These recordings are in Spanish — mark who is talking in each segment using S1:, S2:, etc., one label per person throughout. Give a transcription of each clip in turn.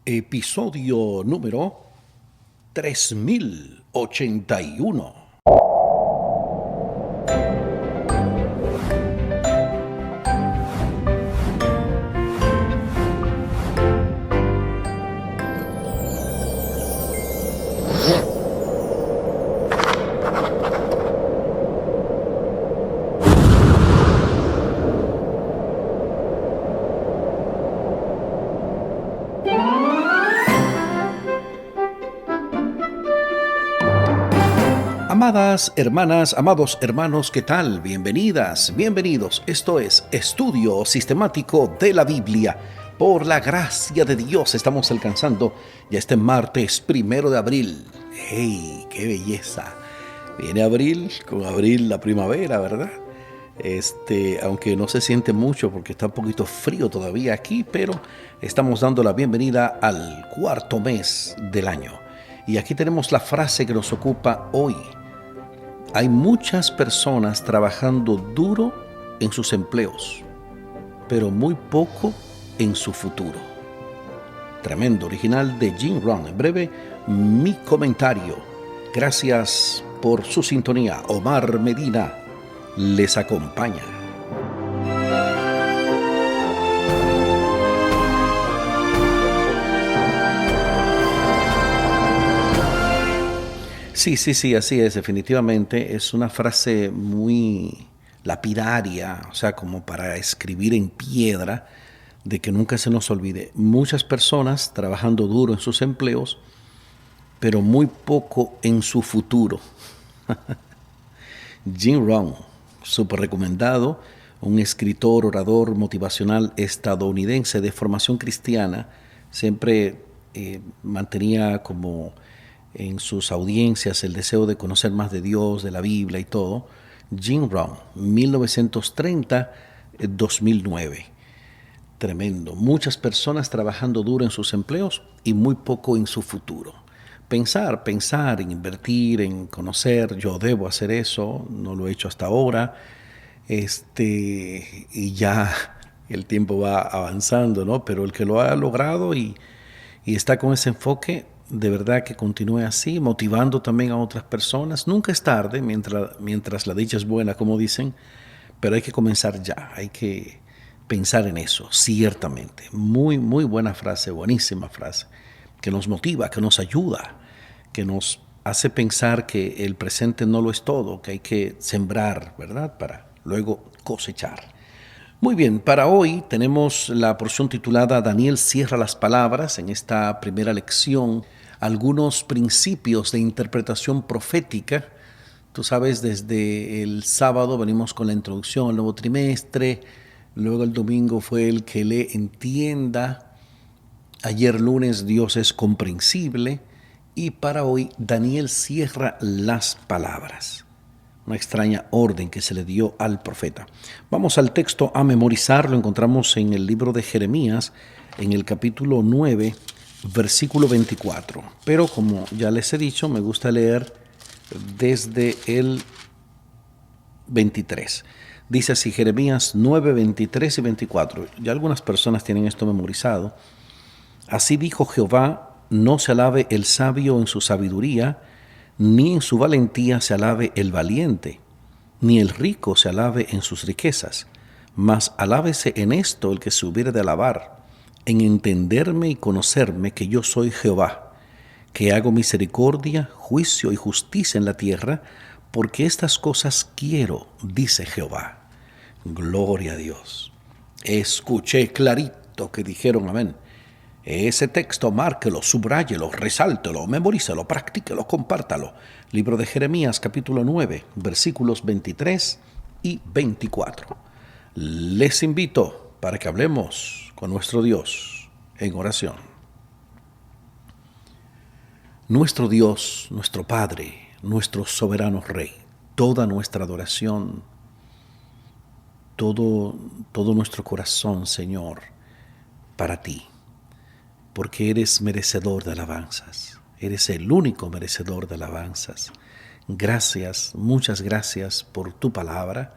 S1: Episodio número 3081. Amadas hermanas, amados hermanos, ¿qué tal? Bienvenidas, bienvenidos. Esto es Estudio Sistemático de la Biblia. Por la gracia de Dios estamos alcanzando ya este martes 1 de abril. ¡Hey, qué belleza! Viene abril, con abril la primavera, ¿verdad? Aunque no se siente mucho porque está un poquito frío todavía aquí, pero estamos dando la bienvenida al cuarto mes del año. Y aquí tenemos la frase que nos ocupa hoy. Hay muchas personas trabajando duro en sus empleos, pero muy poco en su futuro. Tremendo, original de Jim Rohn. En breve, mi comentario. Gracias por su sintonía. Omar Medina les acompaña. Sí, así es, definitivamente es una frase muy lapidaria, o sea, como para escribir en piedra, de que nunca se nos olvide. Muchas personas trabajando duro en sus empleos, pero muy poco en su futuro. Jim Rohn, súper recomendado, un escritor, orador motivacional estadounidense de formación cristiana, siempre mantenía como en sus audiencias el deseo de conocer más de Dios, de la Biblia y todo. Jim Rohn, 1930-2009. Tremendo. Muchas personas trabajando duro en sus empleos y muy poco en su futuro. Pensar en invertir, en conocer, yo debo hacer eso, no lo he hecho hasta ahora, y ya el tiempo va avanzando, ¿no? Pero el que lo ha logrado y está con ese enfoque, de verdad que continúe así, motivando también a otras personas. Nunca es tarde, mientras la dicha es buena, como dicen, pero hay que comenzar ya, hay que pensar en eso, ciertamente. Muy, muy buena frase, buenísima frase, que nos motiva, que nos ayuda, que nos hace pensar que el presente no lo es todo, que hay que sembrar, ¿verdad?, para luego cosechar. Muy bien, para hoy tenemos la porción titulada Daniel cierra las palabras. En esta primera lección, algunos principios de interpretación profética. Tú sabes, desde el sábado venimos con la introducción al nuevo trimestre, luego el domingo fue el que le entienda, ayer lunes Dios es comprensible, y para hoy Daniel cierra las palabras. Una extraña orden que se le dio al profeta. Vamos al texto a memorizar, lo encontramos en el libro de Jeremías, en el capítulo 9, versículo 24. Pero como ya les he dicho, me gusta leer desde el 23. Dice así Jeremías 9, 23 y 24. Ya algunas personas tienen esto memorizado. Así dijo Jehová, no se alabe el sabio en su sabiduría, ni en su valentía se alabe el valiente, ni el rico se alabe en sus riquezas, mas alábese en esto el que se hubiere de alabar, en entenderme y conocerme que yo soy Jehová, que hago misericordia, juicio y justicia en la tierra, porque estas cosas quiero, dice Jehová. Gloria a Dios. Escuché clarito que dijeron amén. Ese texto márquelo, subráyelo, resáltelo, memorícelo, practíquelo, compártalo. Libro de Jeremías, capítulo 9, versículos 23 y 24. Les invito para que hablemos con nuestro Dios en oración. Nuestro Dios, nuestro Padre, nuestro soberano Rey, toda nuestra adoración, todo nuestro corazón, Señor, para ti. Porque eres merecedor de alabanzas, eres el único merecedor de alabanzas. Gracias, muchas gracias por tu palabra,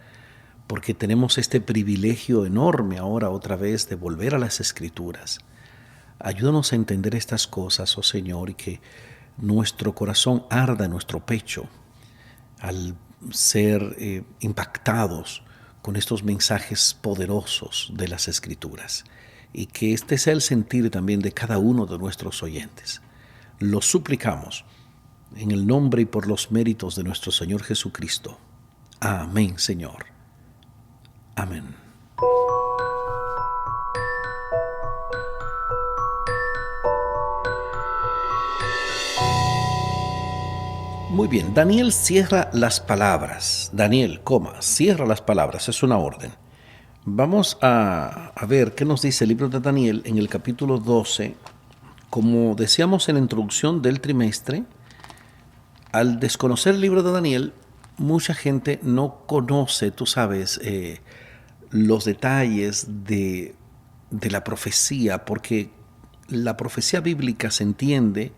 S1: porque tenemos este privilegio enorme ahora otra vez de volver a las Escrituras, Ayúdanos a entender estas cosas, oh Señor, y que nuestro corazón arda en nuestro pecho al ser impactados con estos mensajes poderosos de las Escrituras, y que este sea el sentir también de cada uno de nuestros oyentes. Lo suplicamos en el nombre y por los méritos de nuestro Señor Jesucristo. Amén, Señor. Amén. Muy bien, Daniel cierra las palabras. Daniel, cierra las palabras, es una orden. Vamos a ver qué nos dice el libro de Daniel en el capítulo 12. Como decíamos en la introducción del trimestre, al desconocer el libro de Daniel, mucha gente no conoce, tú sabes, los detalles de la profecía, porque la profecía bíblica se entiende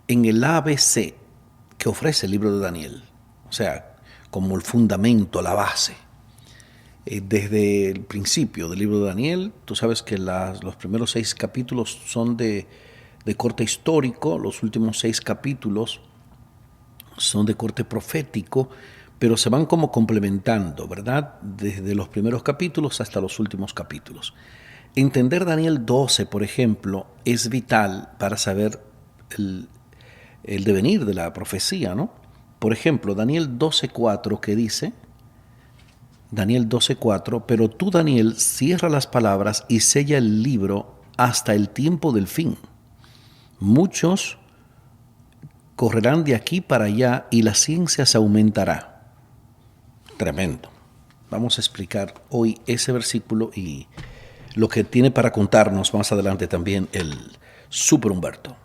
S1: en el ABC que ofrece el libro de Daniel, o sea, como el fundamento, la base. Desde el principio del libro de Daniel, tú sabes que los primeros 6 capítulos son de corte histórico, los últimos 6 capítulos son de corte profético, pero se van como complementando, ¿verdad? Desde los primeros capítulos hasta los últimos capítulos. Entender Daniel 12, por ejemplo, es vital para saber el devenir de la profecía, ¿no? Por ejemplo, Daniel 12:4, que dice, Daniel 12:4, pero tú, Daniel, cierra las palabras y sella el libro hasta el tiempo del fin. Muchos correrán de aquí para allá y la ciencia se aumentará. Tremendo. Vamos a explicar hoy ese versículo y lo que tiene para contarnos más adelante también el Super Humberto.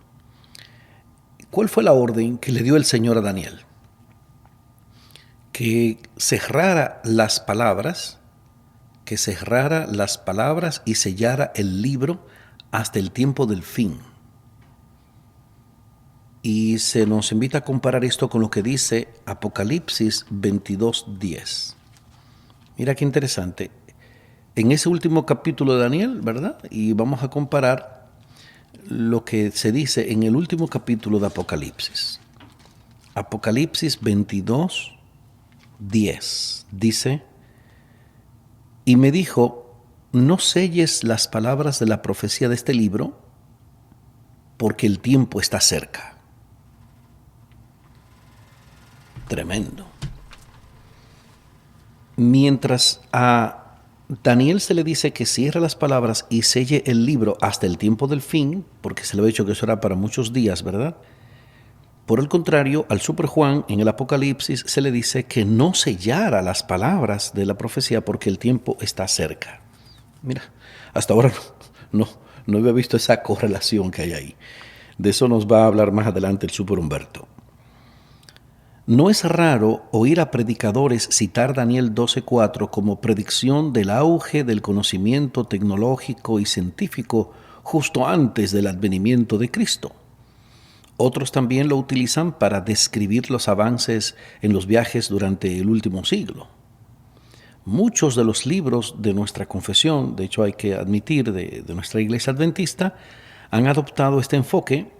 S1: ¿Cuál fue la orden que le dio el Señor a Daniel? Que cerrara las palabras y sellara el libro hasta el tiempo del fin. Y se nos invita a comparar esto con lo que dice Apocalipsis 22:10. Mira qué interesante. En ese último capítulo de Daniel, ¿verdad? Y vamos a comparar lo que se dice en el último capítulo de Apocalipsis. Apocalipsis 22:10 dice, y me dijo, no selles las palabras de la profecía de este libro, porque el tiempo está cerca. Tremendo. Mientras a Daniel se le dice que cierre las palabras y selle el libro hasta el tiempo del fin, porque se le ha dicho que eso era para muchos días, ¿verdad? Por el contrario, al Super Juan en el Apocalipsis se le dice que no sellara las palabras de la profecía porque el tiempo está cerca. Mira, hasta ahora no había visto esa correlación que hay ahí. De eso nos va a hablar más adelante el Super Humberto. No es raro oír a predicadores citar Daniel 12:4 como predicción del auge del conocimiento tecnológico y científico justo antes del advenimiento de Cristo. Otros también lo utilizan para describir los avances en los viajes durante el último siglo. Muchos de los libros de nuestra confesión, de hecho hay que admitir de nuestra iglesia adventista, han adoptado este enfoque.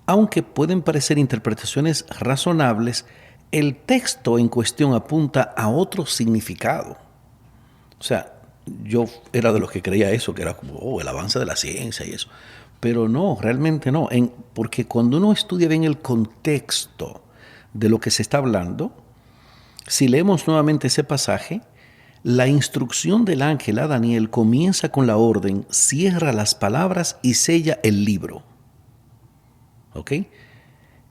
S1: Aunque pueden parecer interpretaciones razonables, el texto en cuestión apunta a otro significado. O sea, yo era de los que creía eso, que era como el avance de la ciencia y eso. Pero no, realmente no. Porque cuando uno estudia bien el contexto de lo que se está hablando, si leemos nuevamente ese pasaje, la instrucción del ángel a Daniel comienza con la orden, cierra las palabras y sella el libro. ¿Ok?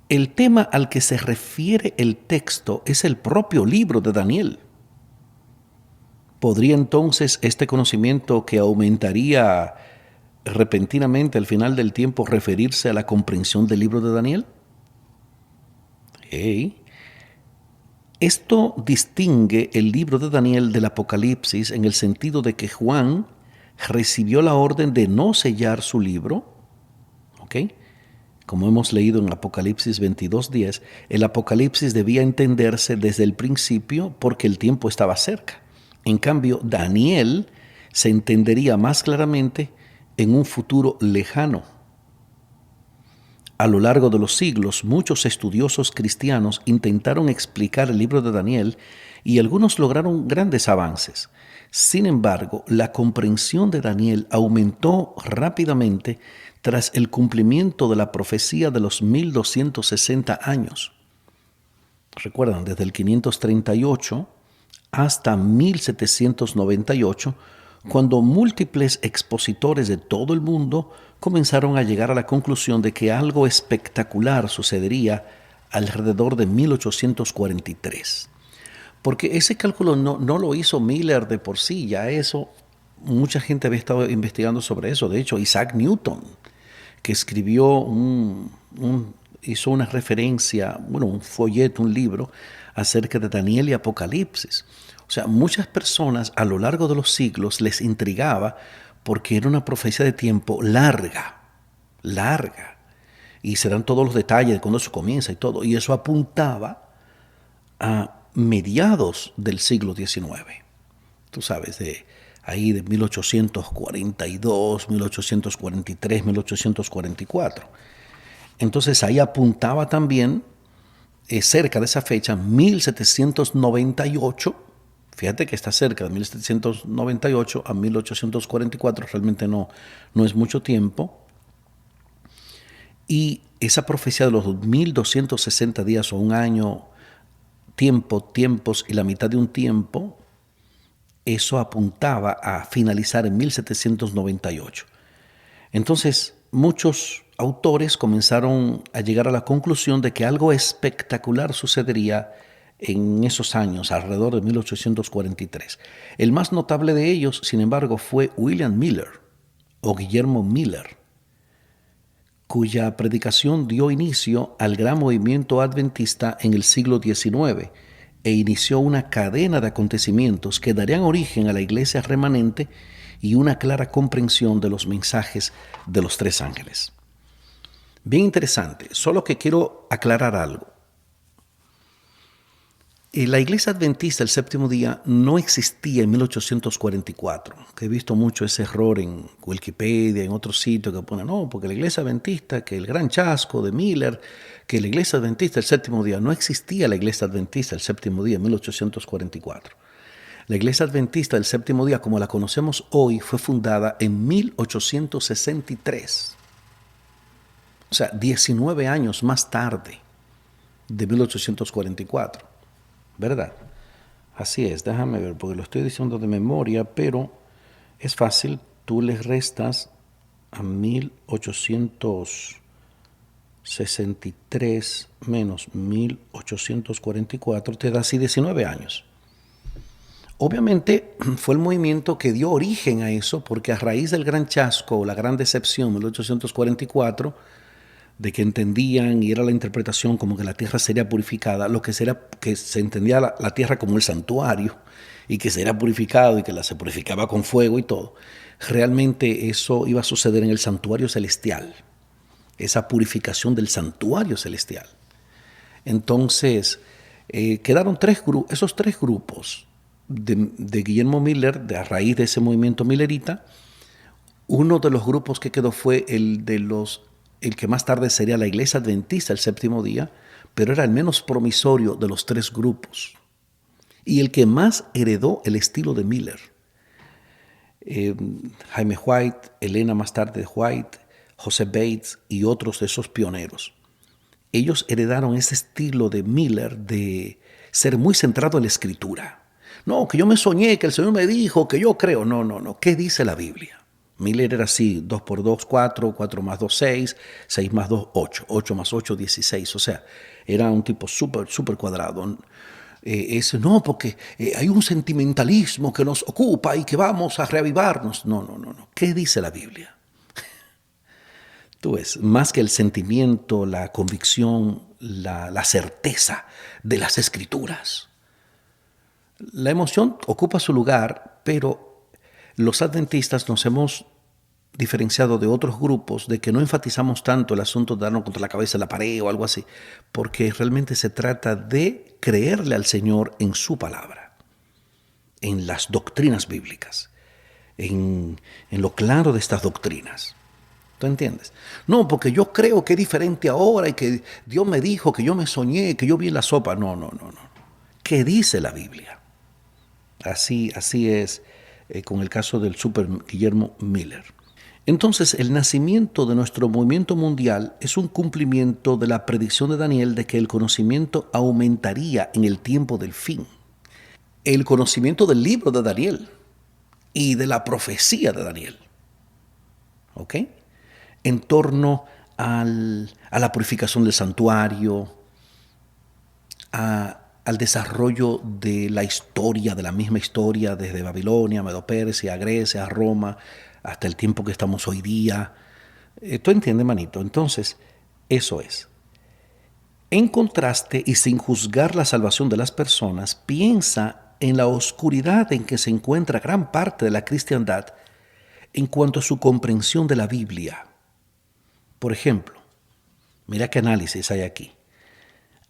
S1: El tema al que se refiere el texto es el propio libro de Daniel. ¿Podría entonces este conocimiento que aumentaría repentinamente al final del tiempo referirse a la comprensión del libro de Daniel? Esto distingue el libro de Daniel del Apocalipsis en el sentido de que Juan recibió la orden de no sellar su libro, ¿ok? Como hemos leído en Apocalipsis 22:10, el Apocalipsis debía entenderse desde el principio porque el tiempo estaba cerca. En cambio, Daniel se entendería más claramente en un futuro lejano. A lo largo de los siglos, muchos estudiosos cristianos intentaron explicar el libro de Daniel y algunos lograron grandes avances. Sin embargo, la comprensión de Daniel aumentó rápidamente tras el cumplimiento de la profecía de los 1260 años. Recuerdan, desde el 538 hasta 1798, cuando múltiples expositores de todo el mundo comenzaron a llegar a la conclusión de que algo espectacular sucedería alrededor de 1843. Porque ese cálculo no lo hizo Miller de por sí, ya eso, mucha gente había estado investigando sobre eso. De hecho, Isaac Newton, que escribió hizo una referencia, un folleto, un libro acerca de Daniel y Apocalipsis. O sea, muchas personas a lo largo de los siglos les intrigaba porque era una profecía de tiempo larga. Y se dan todos los detalles de cuándo eso comienza y todo. Y eso apuntaba a mediados del siglo XIX. Tú sabes, de 1842, 1843, 1844. Entonces ahí apuntaba también, cerca de esa fecha, 1798. Fíjate que está cerca de 1798 a 1844, realmente no es mucho tiempo. Y esa profecía de los 1260 días o un año, tiempos y la mitad de un tiempo, eso apuntaba a finalizar en 1798. Entonces, muchos autores comenzaron a llegar a la conclusión de que algo espectacular sucedería en esos años, alrededor de 1843. El más notable de ellos, sin embargo, fue William Miller, o Guillermo Miller, cuya predicación dio inicio al gran movimiento adventista en el siglo XIX e inició una cadena de acontecimientos que darían origen a la iglesia remanente y una clara comprensión de los mensajes de los tres ángeles. Bien interesante, solo que quiero aclarar algo. La iglesia adventista del séptimo día no existía en 1844, que he visto mucho ese error en Wikipedia, en otros sitios que ponen, no, porque la iglesia adventista, que el gran chasco de Miller, que la iglesia adventista del séptimo día, no existía la iglesia adventista del séptimo día en 1844. La iglesia adventista del séptimo día, como la conocemos hoy, fue fundada en 1863. O sea, 19 años más tarde de 1844. ¿Verdad? Así es, déjame ver, porque lo estoy diciendo de memoria, pero es fácil, tú le restas a 1863 menos 1844, te da así 19 años. Obviamente fue el movimiento que dio origen a eso, porque a raíz del gran chasco o la gran decepción, 1844, de que entendían y era la interpretación como que la tierra sería purificada, lo que sería que se entendía la tierra como el santuario y que sería purificado y que se purificaba con fuego y todo. Realmente eso iba a suceder en el santuario celestial, esa purificación del santuario celestial. Entonces, quedaron esos tres grupos de Guillermo Miller, a raíz de ese movimiento millerita. Uno de los grupos que quedó fue el que más tarde sería la iglesia adventista el séptimo día, pero era el menos promisorio de los tres grupos y el que más heredó el estilo de Miller. Jaime White, Elena más tarde White, José Bates y otros de esos pioneros. Ellos heredaron ese estilo de Miller de ser muy centrado en la escritura. No, que yo me soñé, que el Señor me dijo, que yo creo. No. ¿Qué dice la Biblia? Miller era así, 2 por 2, 4, 4 más 2, 6, 6 más 2, 8, 8 más 8, 16. O sea, era un tipo súper cuadrado. No, porque hay un sentimentalismo que nos ocupa y que vamos a reavivarnos. No. ¿Qué dice la Biblia? Tú ves, más que el sentimiento, la convicción, la certeza de las Escrituras. La emoción ocupa su lugar, pero los adventistas nos hemos diferenciado de otros grupos de que no enfatizamos tanto el asunto de darnos contra la cabeza de la pared o algo así, porque realmente se trata de creerle al Señor en su palabra, en las doctrinas bíblicas. en lo claro de estas doctrinas. ¿Tú entiendes? No, porque yo creo que es diferente ahora y que Dios me dijo, que yo me soñé, que yo vi en la sopa. No, no, no, no. ¿Qué dice la Biblia? Así es con el caso del Super Guillermo Miller. Entonces, el nacimiento de nuestro movimiento mundial es un cumplimiento de la predicción de Daniel de que el conocimiento aumentaría en el tiempo del fin. El conocimiento del libro de Daniel y de la profecía de Daniel. ¿Ok? En torno a la purificación del santuario, al desarrollo de la historia, de la misma historia, desde Babilonia, Medo-Persia, Grecia, Roma, hasta el tiempo que estamos hoy día. ¿Tú entiendes, manito? Entonces, eso es. En contraste y sin juzgar la salvación de las personas, piensa en la oscuridad en que se encuentra gran parte de la cristiandad en cuanto a su comprensión de la Biblia. Por ejemplo, mira qué análisis hay aquí.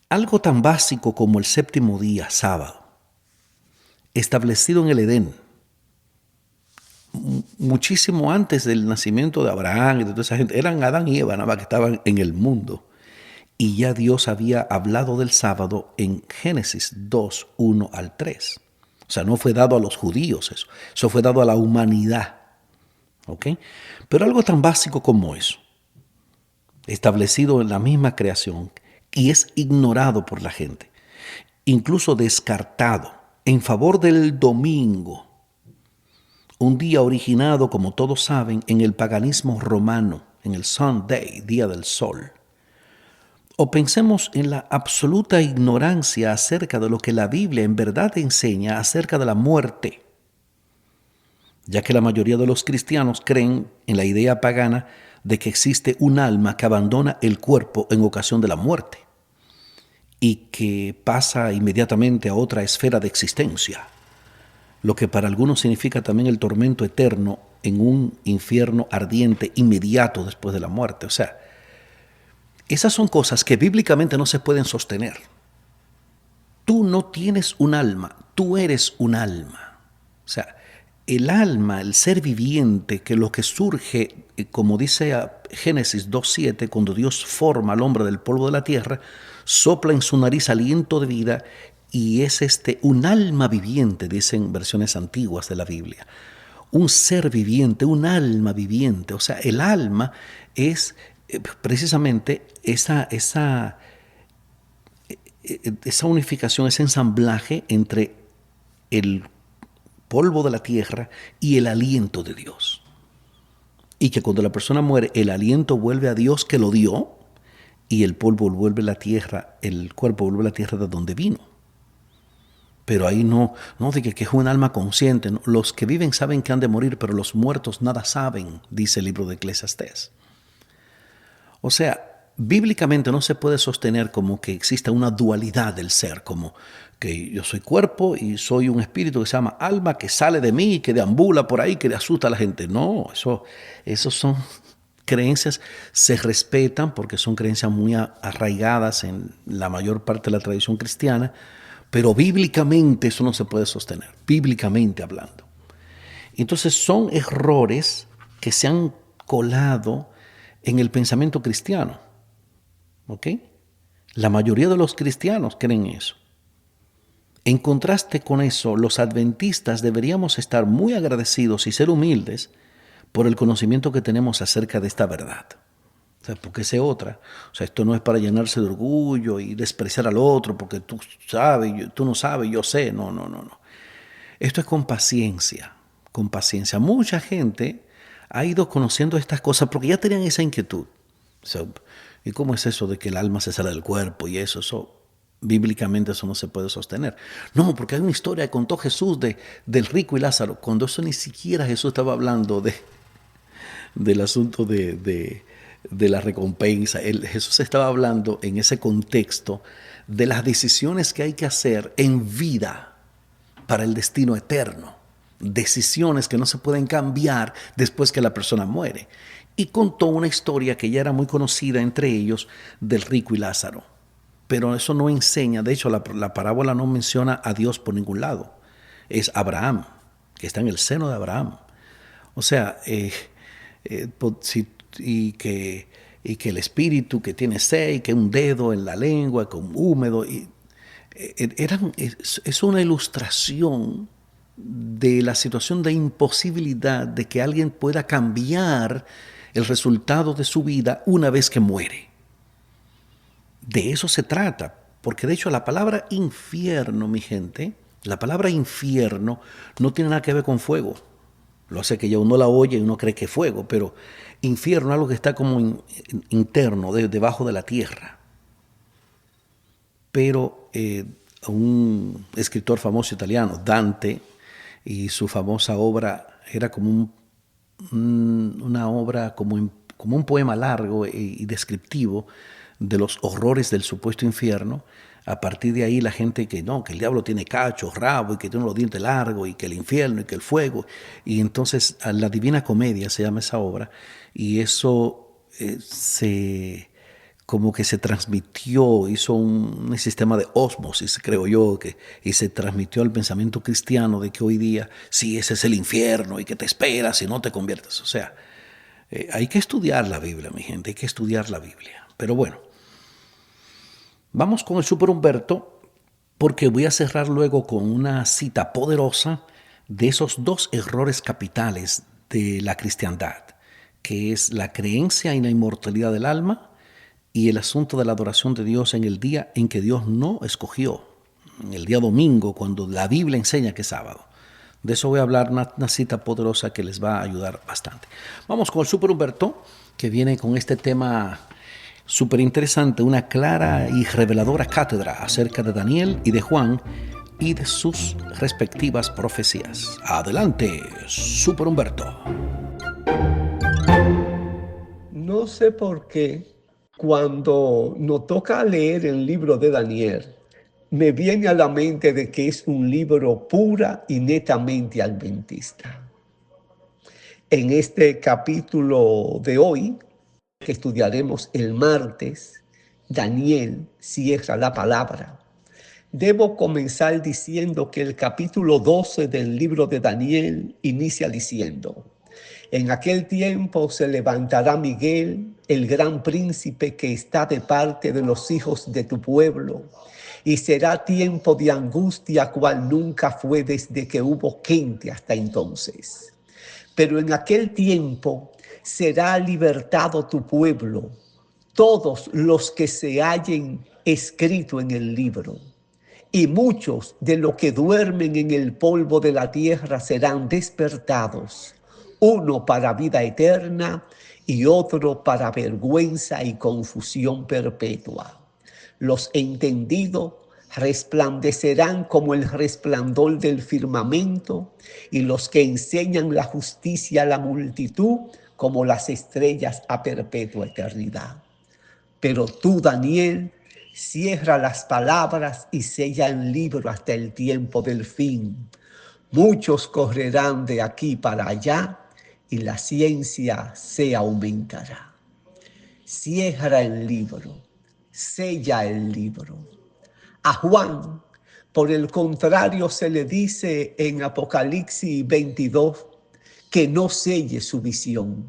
S1: Algo tan básico como el séptimo día, sábado, establecido en el Edén, muchísimo antes del nacimiento de Abraham y de toda esa gente, eran Adán y Eva nada más que estaban en el mundo. Y ya Dios había hablado del sábado en Génesis 2, 1 al 3. O sea, no fue dado a los judíos eso fue dado a la humanidad. ¿Ok? Pero algo tan básico como eso, establecido en la misma creación, y es ignorado por la gente, incluso descartado en favor del domingo, un día originado, como todos saben, en el paganismo romano, en el Sunday, día del sol. O pensemos en la absoluta ignorancia acerca de lo que la Biblia en verdad enseña acerca de la muerte, ya que la mayoría de los cristianos creen en la idea pagana de que existe un alma que abandona el cuerpo en ocasión de la muerte y que pasa inmediatamente a otra esfera de existencia, lo que para algunos significa también el tormento eterno en un infierno ardiente inmediato después de la muerte. O sea, esas son cosas que bíblicamente no se pueden sostener. Tú no tienes un alma, tú eres un alma. O sea, el alma, el ser viviente, que lo que surge, como dice Génesis 2:7, cuando Dios forma al hombre del polvo de la tierra, sopla en su nariz aliento de vida y es un alma viviente, dicen versiones antiguas de la Biblia. Un ser viviente, un alma viviente. O sea, el alma es precisamente esa unificación, ese ensamblaje entre el polvo de la tierra y el aliento de Dios. Y que cuando la persona muere, el aliento vuelve a Dios que lo dio y el polvo vuelve a la tierra, el cuerpo vuelve a la tierra de donde vino. Pero ahí no de que es un alma consciente. No. Los que viven saben que han de morir, pero los muertos nada saben, dice el libro de Eclesiastés. O sea, bíblicamente no se puede sostener como que exista una dualidad del ser, como que yo soy cuerpo y soy un espíritu que se llama alma, que sale de mí, que deambula por ahí, que le asusta a la gente. No, eso son creencias, se respetan porque son creencias muy arraigadas en la mayor parte de la tradición cristiana, pero bíblicamente eso no se puede sostener, bíblicamente hablando. Entonces son errores que se han colado en el pensamiento cristiano. ¿Ok? La mayoría de los cristianos creen eso. En contraste con eso, los adventistas deberíamos estar muy agradecidos y ser humildes por el conocimiento que tenemos acerca de esta verdad. O sea, porque es otra. O sea, esto no es para llenarse de orgullo y despreciar al otro porque tú sabes, tú no sabes, yo sé. No. Esto es con paciencia, con paciencia. Mucha gente ha ido conociendo estas cosas porque ya tenían esa inquietud. O sea, ¿y cómo es eso de que el alma se sale del cuerpo y eso? Bíblicamente eso no se puede sostener. No, porque hay una historia que contó Jesús del rico y Lázaro, cuando eso ni siquiera Jesús estaba hablando del asunto de la recompensa. Jesús estaba hablando en ese contexto de las decisiones que hay que hacer en vida para el destino eterno. Decisiones que no se pueden cambiar después que la persona muere. Y contó una historia que ya era muy conocida entre ellos del rico y Lázaro. Pero eso no enseña, de hecho la parábola no menciona a Dios por ningún lado. Es Abraham, que está en el seno de Abraham. O sea, y que el espíritu que tiene sed, y que un dedo en la lengua, con húmedo. Es una ilustración de la situación de imposibilidad de que alguien pueda cambiar el resultado de su vida una vez que muere. De eso se trata, porque de hecho la palabra infierno, mi gente, la palabra infierno no tiene nada que ver con fuego. Lo hace que ya uno la oye y uno cree que es fuego, pero infierno es algo que está como interno, debajo de la tierra. Pero un escritor famoso italiano, Dante, y su famosa obra era como una obra, como un poema largo y descriptivo de los horrores del supuesto infierno. A partir de ahí la gente que no, que el diablo tiene cacho, rabo y que tiene los dientes largos y que el infierno y que el fuego. Y entonces la Divina Comedia se llama esa obra y eso como que se transmitió, hizo un sistema de ósmosis, creo yo, y se transmitió al pensamiento cristiano de que hoy día sí, ese es el infierno y que te esperas si no te conviertes. O sea, hay que estudiar la Biblia, mi gente, hay que estudiar la Biblia. Pero bueno, vamos con el Super Humberto, porque voy a cerrar luego con una cita poderosa de esos dos errores capitales de la cristiandad, que es la creencia en la inmortalidad del alma y el asunto de la adoración de Dios en el día en que Dios no escogió, en el día domingo, cuando la Biblia enseña que es sábado. De eso voy a hablar, una cita poderosa que les va a ayudar bastante. Vamos con el Super Humberto, que viene con este tema súper interesante, una clara y reveladora cátedra acerca de Daniel y de Juan y de sus respectivas profecías. Adelante, Super Humberto.
S2: No sé por qué cuando nos toca leer el libro de Daniel, me viene a la mente de que es un libro pura y netamente adventista. En este capítulo de hoy, que estudiaremos el martes, Daniel cierra la palabra. Debo comenzar diciendo que el capítulo 12 del libro de Daniel inicia diciendo: en aquel tiempo se levantará Miguel, el gran príncipe que está de parte de los hijos de tu pueblo, y será tiempo de angustia cual nunca fue desde que hubo gente hasta entonces. Pero en aquel tiempo será libertado tu pueblo, todos los que se hallen escrito en el libro. Y muchos de los que duermen en el polvo de la tierra serán despertados, uno para vida eterna y otro para vergüenza y confusión perpetua. Los entendidos resplandecerán como el resplandor del firmamento, y los que enseñan la justicia a la multitud como las estrellas a perpetua eternidad. Pero tú, Daniel, cierra las palabras y sella el libro hasta el tiempo del fin. Muchos correrán de aquí para allá y la ciencia se aumentará. Cierra el libro, sella el libro. A Juan, por el contrario, se le dice en Apocalipsis 22 que no selle su visión.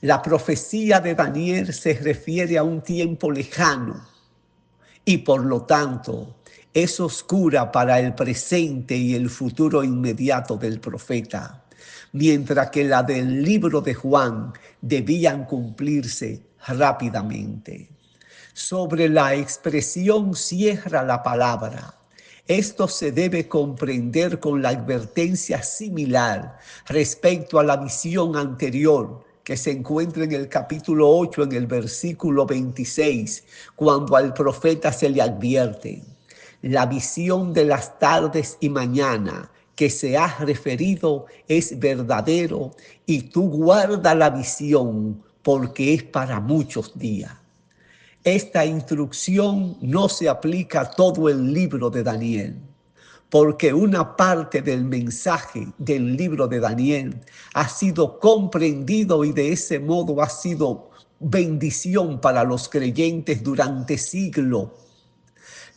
S2: La profecía de Daniel se refiere a un tiempo lejano y por lo tanto es oscura para el presente y el futuro inmediato del profeta, mientras que la del libro de Juan debían cumplirse rápidamente. Sobre la expresión cierra la palabra, esto se debe comprender con la advertencia similar respecto a la visión anterior que se encuentra en el capítulo 8, en el versículo 26, cuando al profeta se le advierte: la visión de las tardes y mañana que se ha referido es verdadero, y tú guarda la visión porque es para muchos días. Esta instrucción no se aplica a todo el libro de Daniel, porque una parte del mensaje del libro de Daniel ha sido comprendido y de ese modo ha sido bendición para los creyentes durante siglos.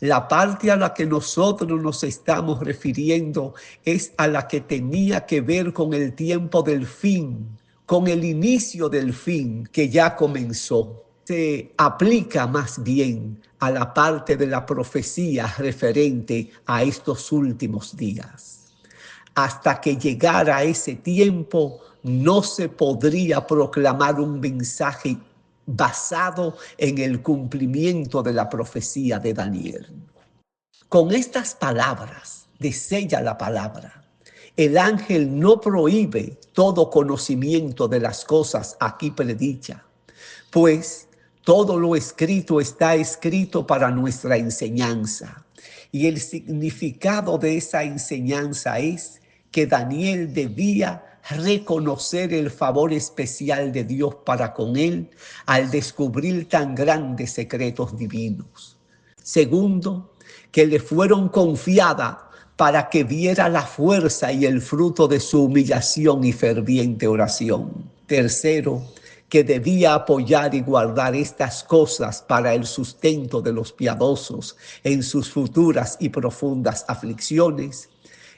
S2: La parte a la que nosotros nos estamos refiriendo es a la que tenía que ver con el tiempo del fin, con el inicio del fin que ya comenzó. Se aplica más bien a la parte de la profecía referente a estos últimos días. Hasta que llegara ese tiempo, no se podría proclamar un mensaje basado en el cumplimiento de la profecía de Daniel. Con estas palabras, sella la palabra. El ángel no prohíbe todo conocimiento de las cosas aquí predichas, pues todo lo escrito está escrito para nuestra enseñanza. Y el significado de esa enseñanza es que Daniel debía reconocer el favor especial de Dios para con él al descubrir tan grandes secretos divinos. Segundo, que le fueron confiadas para que viera la fuerza y el fruto de su humillación y ferviente oración. Tercero, que debía apoyar y guardar estas cosas para el sustento de los piadosos en sus futuras y profundas aflicciones.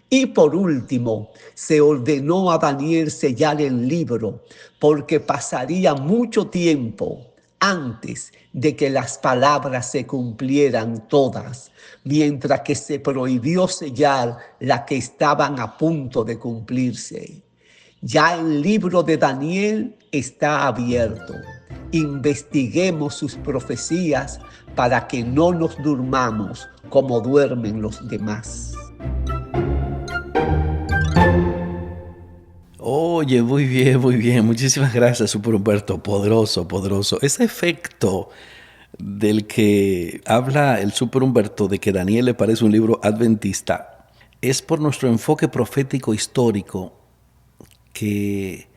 S2: Y por último, se ordenó a Daniel sellar el libro, porque pasaría mucho tiempo antes de que las palabras se cumplieran todas, mientras que se prohibió sellar las que estaban a punto de cumplirse. Ya el libro de Daniel está abierto. Investiguemos sus profecías para que no nos durmamos como duermen los demás.
S1: Oye, muy bien, muy bien. Muchísimas gracias, Super Humberto. Poderoso, poderoso. Ese efecto del que habla el Super Humberto de que Daniel le parece un libro adventista es por nuestro enfoque profético histórico que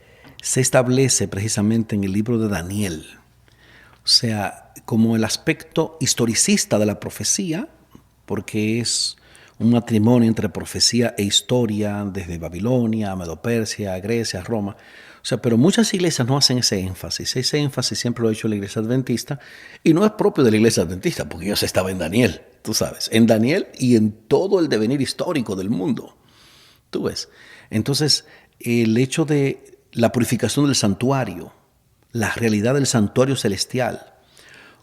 S1: se establece precisamente en el libro de Daniel. O sea, como el aspecto historicista de la profecía, porque es un matrimonio entre profecía e historia desde Babilonia, Medo-Persia, Grecia, Roma. O sea, pero muchas iglesias no hacen ese énfasis. Ese énfasis siempre lo ha hecho la iglesia adventista y no es propio de la iglesia adventista, porque Dios estaba en Daniel, tú sabes, en Daniel y en todo el devenir histórico del mundo. Tú ves. Entonces, el hecho de la purificación del santuario, la realidad del santuario celestial.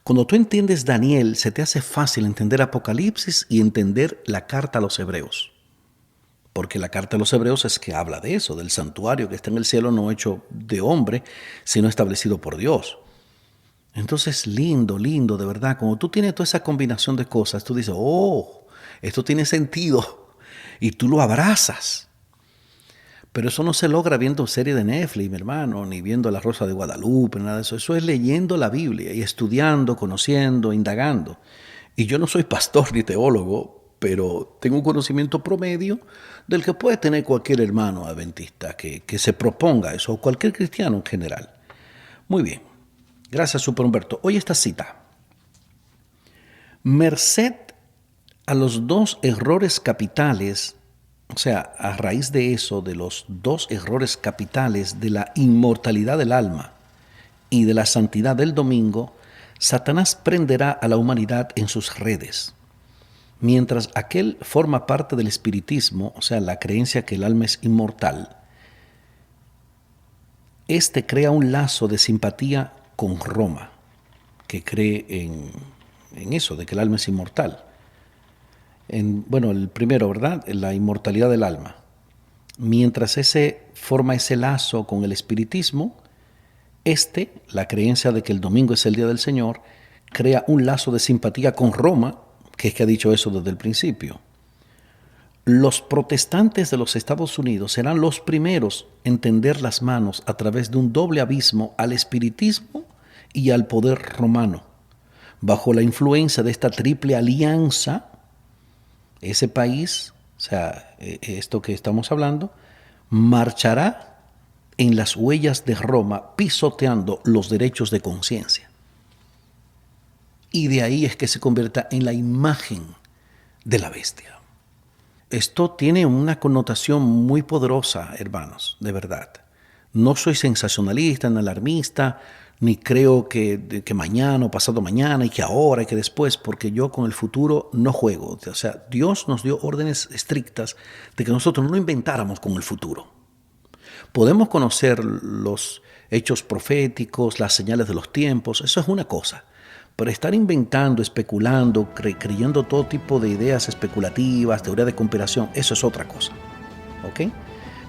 S1: Cuando tú entiendes Daniel, se te hace fácil entender Apocalipsis y entender la carta a los hebreos. Porque la carta a los hebreos es que habla de eso, del santuario que está en el cielo, no hecho de hombre, sino establecido por Dios. Entonces, lindo, lindo, de verdad. Cuando tú tienes toda esa combinación de cosas, tú dices, oh, esto tiene sentido. Y tú lo abrazas. Pero eso no se logra viendo series de Netflix, mi hermano, ni viendo La Rosa de Guadalupe, nada de eso. Eso es leyendo la Biblia y estudiando, conociendo, indagando. Y yo no soy pastor ni teólogo, pero tengo un conocimiento promedio del que puede tener cualquier hermano adventista que se proponga eso, o cualquier cristiano en general. Muy bien. Gracias, Super Humberto. Hoy esta cita. Merced a los dos errores capitales, o sea, a raíz de eso, de los dos errores capitales de la inmortalidad del alma y de la santidad del domingo, Satanás prenderá a la humanidad en sus redes. Mientras aquel forma parte del espiritismo, o sea, la creencia que el alma es inmortal, este crea un lazo de simpatía con Roma, que cree en eso, de que el alma es inmortal. Bueno, el primero, ¿verdad? La inmortalidad del alma. Mientras ese forma ese lazo con el espiritismo, la creencia de que el domingo es el día del Señor, crea un lazo de simpatía con Roma, que es que ha dicho eso desde el principio. Los protestantes de los Estados Unidos serán los primeros en tender las manos a través de un doble abismo al espiritismo y al poder romano. Bajo la influencia de esta triple alianza, ese país, o sea, esto que estamos hablando, marchará en las huellas de Roma pisoteando los derechos de conciencia. Y de ahí es que se convierta en la imagen de la bestia. Esto tiene una connotación muy poderosa, hermanos, de verdad. No soy sensacionalista ni alarmista, ni creo que mañana o pasado mañana y que ahora y que después, porque yo con el futuro no juego. O sea, Dios nos dio órdenes estrictas de que nosotros no inventáramos con el futuro. Podemos conocer los hechos proféticos, las señales de los tiempos, eso es una cosa. Pero estar inventando, especulando, creyendo todo tipo de ideas especulativas, teoría de conspiración, eso es otra cosa. ¿Ok?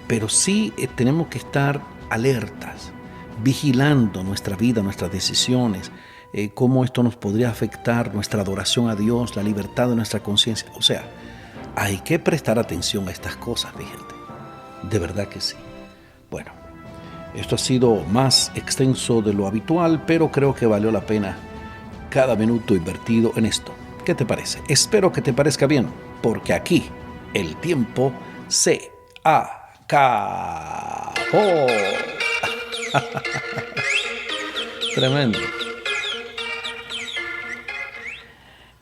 S1: Pero sí tenemos que estar alertas, vigilando nuestra vida, nuestras decisiones, cómo esto nos podría afectar nuestra adoración a Dios, la libertad de nuestra conciencia. O sea, hay que prestar atención a estas cosas, mi gente. De verdad que sí. Bueno, esto ha sido más extenso de lo habitual, pero creo que valió la pena cada minuto invertido en esto. ¿Qué te parece? Espero que te parezca bien, porque aquí el tiempo se acabó. Tremendo.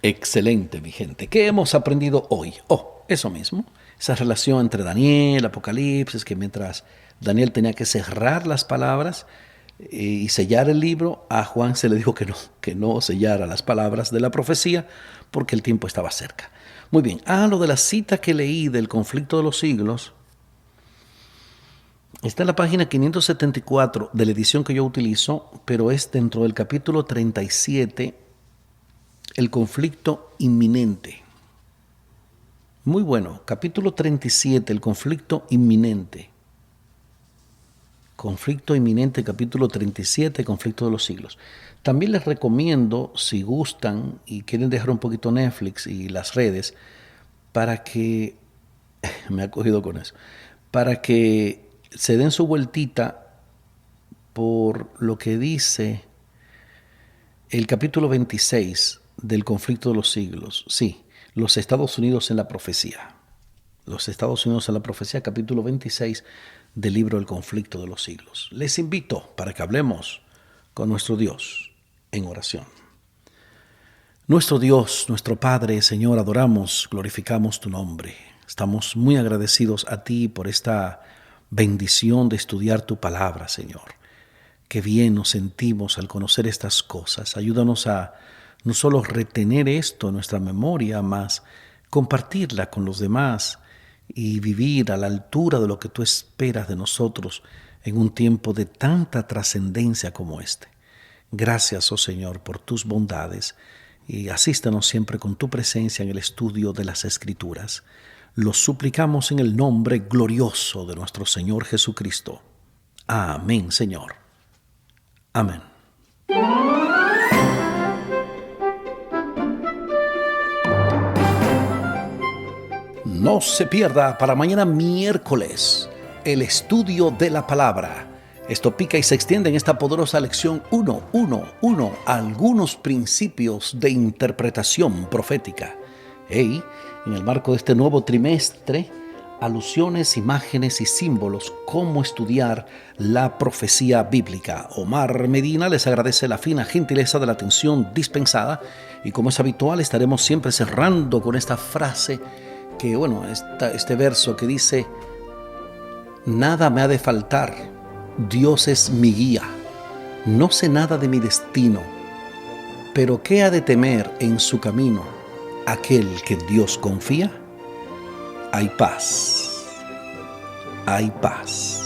S1: Excelente, mi gente. ¿Qué hemos aprendido hoy? Eso mismo. Esa relación entre Daniel, Apocalipsis, que mientras Daniel tenía que cerrar las palabras y sellar el libro, a Juan se le dijo que no sellara las palabras de la profecía porque el tiempo estaba cerca. Muy bien. Lo de la cita que leí del conflicto de los siglos, está en la página 574 de la edición que yo utilizo, pero es dentro del capítulo 37, el conflicto inminente. Muy bueno, capítulo 37, el conflicto inminente. Conflicto inminente, capítulo 37, conflicto de los siglos. También les recomiendo, si gustan y quieren dejar un poquito Netflix y las redes, para que, me ha cogido con eso, para que se den su vueltita por lo que dice el capítulo 26 del conflicto de los siglos. Sí, los Estados Unidos en la profecía. Los Estados Unidos en la profecía, capítulo 26 del libro El conflicto de los siglos. Les invito para que hablemos con nuestro Dios en oración. Nuestro Dios, nuestro Padre, Señor, adoramos, glorificamos tu nombre. Estamos muy agradecidos a ti por esta bendición de estudiar tu palabra, Señor. Qué bien nos sentimos al conocer estas cosas. Ayúdanos a no solo retener esto en nuestra memoria, más compartirla con los demás y vivir a la altura de lo que tú esperas de nosotros en un tiempo de tanta trascendencia como este. Gracias, oh Señor, por tus bondades y asístanos siempre con tu presencia en el estudio de las Escrituras. Lo suplicamos en el nombre glorioso de nuestro Señor Jesucristo. Amén, Señor. Amén. No se pierda para mañana miércoles el estudio de la palabra. Esto pica y se extiende en esta poderosa lección 1:1:1, algunos principios de interpretación profética. En el marco de este nuevo trimestre, alusiones, imágenes y símbolos, cómo estudiar la profecía bíblica. Omar Medina les agradece la fina gentileza de la atención dispensada y como es habitual estaremos siempre cerrando con esta frase que, este verso que dice: nada me ha de faltar, Dios es mi guía, no sé nada de mi destino, pero ¿qué ha de temer en su camino aquel que en Dios confía? Hay paz, hay paz.